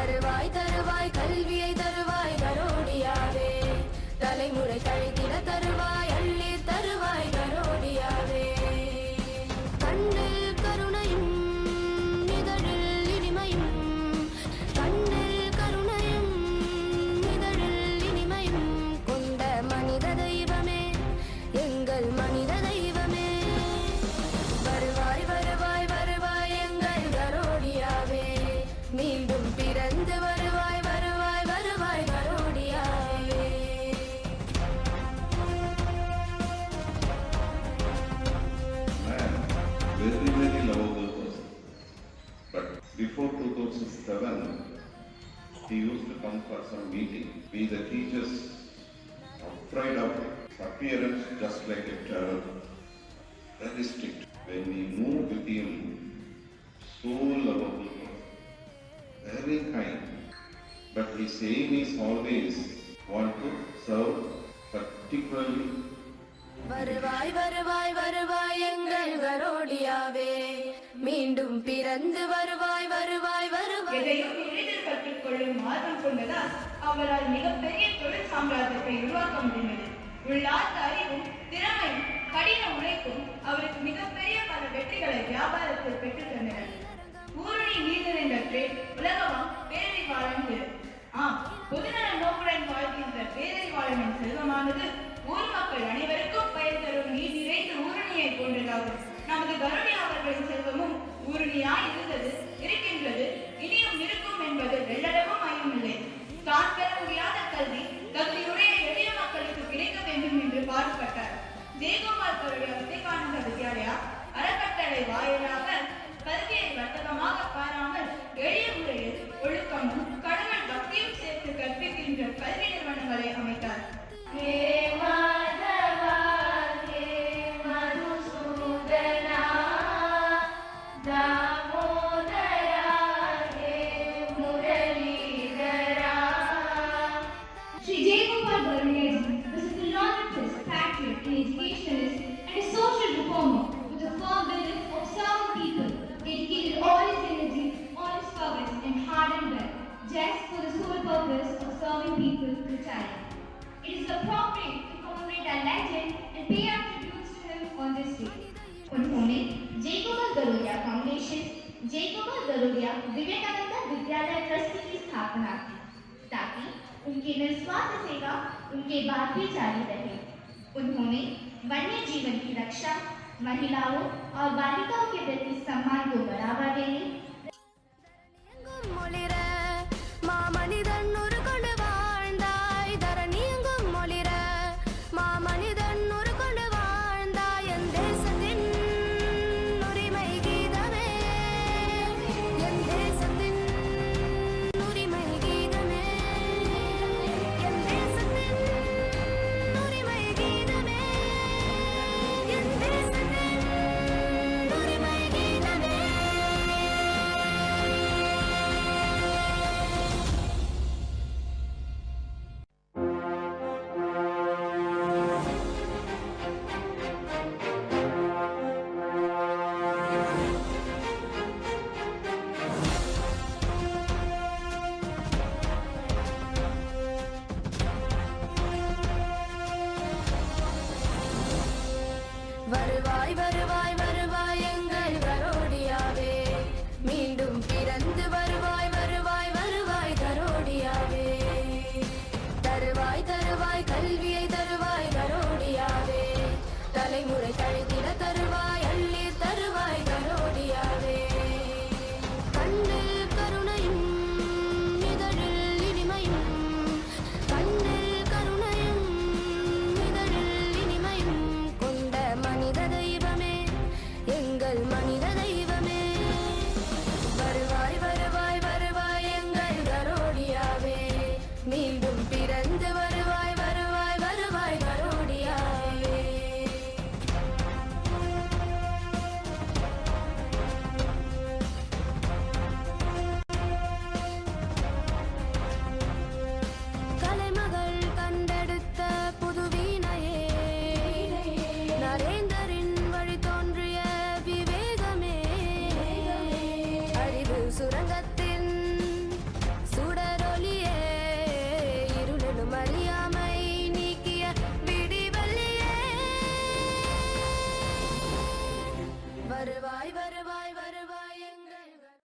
வருவாய் தருவாய் கல்வியை தருவாய் கரோடியாவே, தலைமுறை கழித்திட தருவாய் அள்ளி தருவாய் கரோடியாவே. கண்ணில் கருணையும் இதழில் இனிமையும், கண்ணில் கருணையும் இதழில் இனிமையும் கொண்ட மனித தெய்வமே, எங்கள் மனித தெய்வமே. வருவாய் வருவாய் வருவாய் எங்கள் கரோடியாவே, மீண்டும் பிறந்து வருவாய் வருவாய் வருவாய் கரோடியாவே. Very, very lovable person. But before 2007, he used to come for some meeting. We the teachers afraid of appearance just like a terror. Very strict. When we moved with him, so lovable, very kind. But his aim is always want to serve particularly. வருவாய் வருவாய் வருவாய் எங்கள் கரோடியாவே, மீண்டும் பிறந்து வருவாய் வருவாய் வருவாய். எதையும் எளிதில் கற்றுக்கொள்ளும் ஆர்வம் கொண்டதால் அவரால் மிகப்பெரிய தொழில் சாம்ராஜ்யத்தை உருவாக்க முடிந்தது. உள்ளார்ந்த அறிவும் திறமையும் கடின உழைப்பும் அவருக்கு மிகப்பெரிய பல வெற்றிகளை வியாபாரத்தில் பெற்றுத் தந்தன. ஊருணி நீதல் என்ற பேர் உலகமாம் பேரறிவாளன். பொதுநல நோக்குடன் வாழ்கின்ற பேரறிவாளனின் செல்வமானது ஊர் மக்கள் அனைவருக்கும் பயன் தரும் நீர் நிறைந்த ஊருணியை போன்றதாகும். நமது கருணை அவர்களின் செல்வமும் ஊருணியாய் இருந்தது, இருக்கின்றது, இனியும் இருக்கும் என்பது வெள்ளடவும் ஐயமில்லை. தான் பெற முடியாத கல்வி தகுதியுடைய எளிய மக்களுக்கு கிடைக்க வேண்டும் என்று பாடுபட்டார். ஜெயகோபால் கருடைய விவேகானந்த வித்யாலயா அறக்கட்டளை வாயிலாக கல்வியை வர்த்தகமாக பாராமல் எளிய முறையில் ஒழுக்கமும் கடவுள் பக்தியும் சேர்த்து கற்பிக்கின்ற கல்வி நிறுவனங்களை அமைத்தார். Just for the sole purpose of serving people through time. It is appropriate to commemorate our legend and pay our tributes to him on this day. उन्होंने जयगोपाल गरुड़िया फाउंडेशन, जयगोपाल गरुड़िया विवेकानंद विद्यालय ट्रस्ट की स्थापना की, ताकि उनकी निस्वार्थ सेवा उनके बाद भी जारी रहे। उन्होंने वन्य जीवन की रक्षा, महिलाओं और बालिकाओं के प्रति सम्मान को बढ़ावा देने, மாமனிதன் உருகொண்டு வாழ்ந்தாய், தரணியெங்கும் மொழிற மாமனிதன் உருகொண்டு வாழ்ந்தாய். என் தேசத்தின் உரிமை கீதமே, என் தேசத்தின் உரிமை கீதமே, என் தேசத்தின் உரிமை கீதமே, என் தேசத்தின் உரிமை கீதமே. வருவாய் வருவாய்